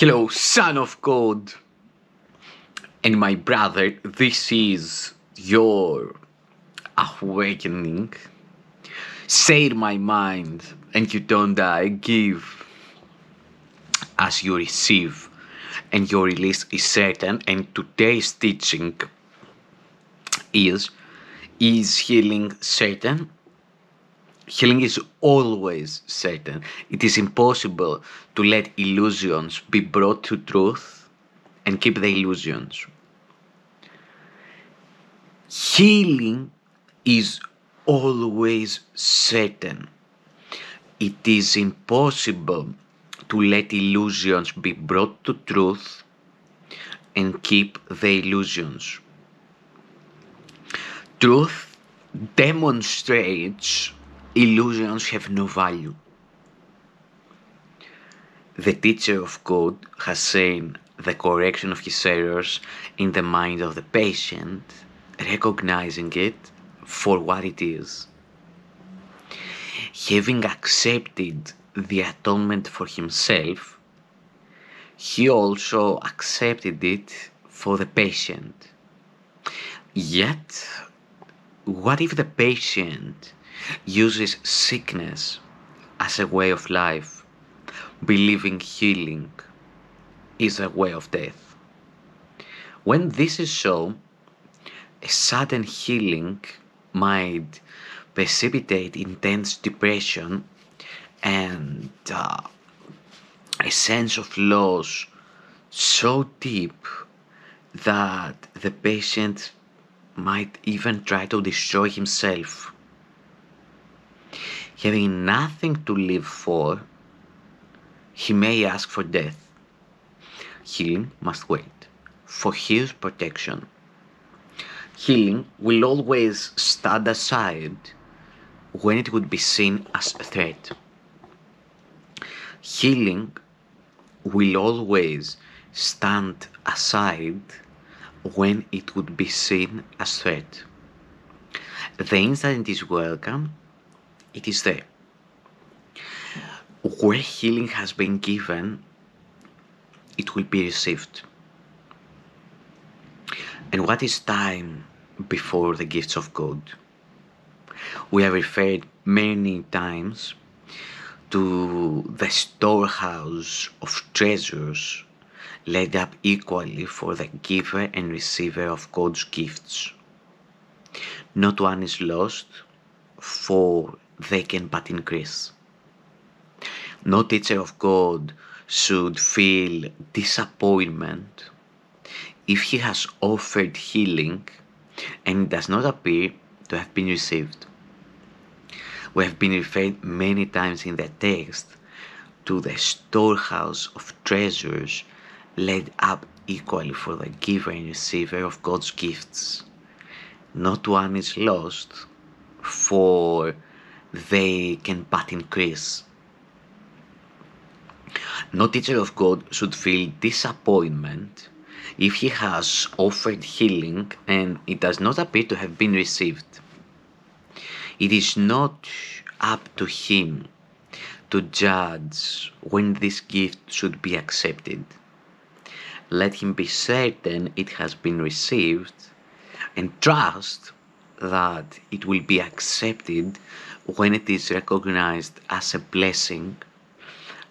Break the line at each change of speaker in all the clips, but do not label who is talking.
Hello, son of God, and my brother, this is your awakening. Say in my mind, and you don't die. Give as you receive, and your release is certain. And today's teaching is healing certain? Healing is always certain. It is impossible to let illusions be brought to truth and keep the illusions. Healing is always certain. It is impossible to let illusions be brought to truth and keep the illusions. Truth demonstrates illusions have no value. The teacher of God has seen the correction of his errors in the mind of the patient, recognizing it for what it is. Having accepted the atonement for himself, he also accepted it for the patient. Yet, what if the patient uses sickness as a way of life, believing healing is a way of death? When this is so, a sudden healing might precipitate intense depression and a sense of loss so deep that the patient might even try to destroy himself. Having nothing to live for, he may ask for death. Healing must wait for his protection. Healing will always stand aside when it would be seen as a threat. Healing will always stand aside when it would be seen as threat. The instant it is welcome, it is there. Where healing has been given, it will be received. And what is time before the gifts of God? We have referred many times to the storehouse of treasures laid up equally for the giver and receiver of God's gifts. Not one is lost, for they can but increase. No teacher of God should feel disappointment if he has offered healing and it does not appear to have been received. We have been referred many times in the text to the storehouse of treasures laid up equally for the giver and receiver of God's gifts. Not one is lost, for they can but increase. No teacher of God should feel disappointment if he has offered healing and it does not appear to have been received. It is not up to him to judge when this gift should be accepted. Let him be certain it has been received and trust that it will be accepted when it is recognized as a blessing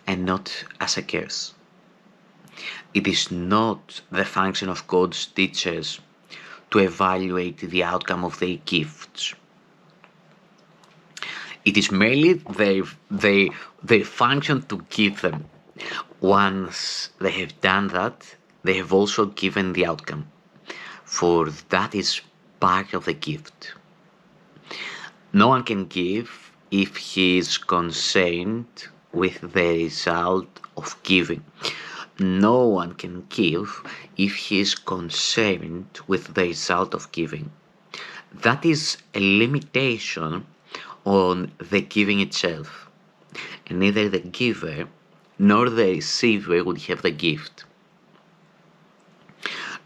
and not as a curse. It is not the function of God's teachers to evaluate the outcome of their gifts. It is merely their function to give them. Once they have done that, they have also given the outcome, for that is part of the gift. No one can give if he is concerned with the result of giving. No one can give if he is concerned with the result of giving. That is a limitation on the giving itself, and neither the giver nor the receiver would have the gift.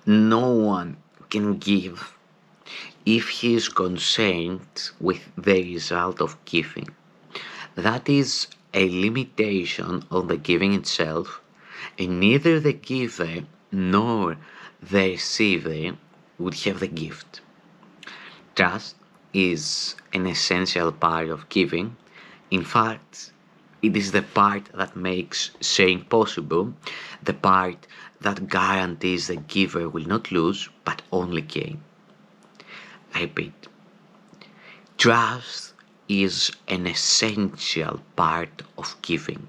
No one can give if he is concerned with the result of giving. That is a limitation on the giving itself and neither the giver nor the receiver would have the gift. Trust is an essential part of giving. In fact, it is the part that makes sharing possible, the part that guarantees the giver will not lose but only gain. I repeat, trust is an essential part of giving.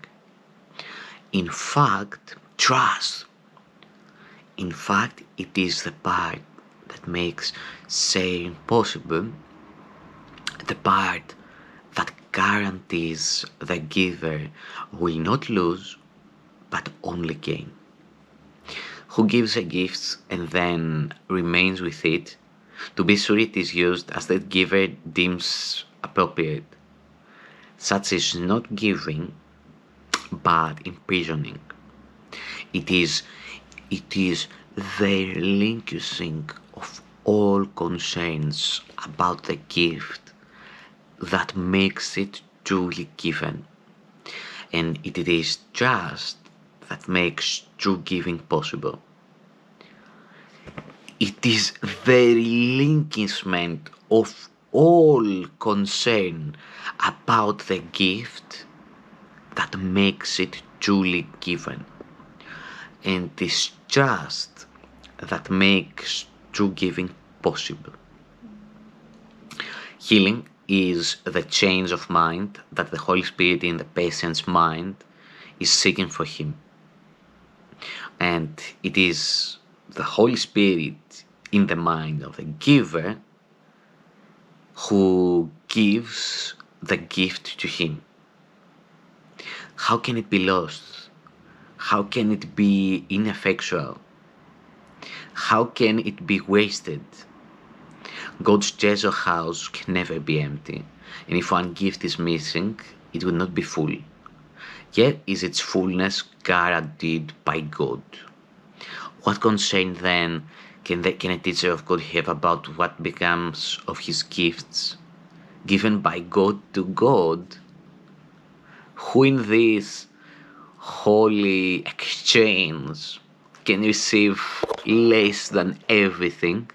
In fact, it is the part that makes sharing possible, the part that guarantees the giver will not lose but only gain. Who gives a gift and then remains with it to be sure it is used as the giver deems appropriate. Such is not giving but imprisoning. It is the relinquishing of all concerns about the gift that makes it truly given, and it is trust that makes true giving possible. It is the relinquishment of all concern about the gift that makes it truly given, and it is trust that makes true giving possible. Healing is the change of mind that the Holy Spirit in the patient's mind is seeking for him. And it is the Holy Spirit in the mind of the giver who gives the gift to him. How can it be lost? How can it be ineffectual? How can it be wasted? God's treasure house can never be empty, and if one gift is missing, it will not be full. Yet is its fullness guaranteed by God. What concern then can a teacher of God have about what becomes of his gifts given by God to God? Who in this holy exchange can receive less than everything?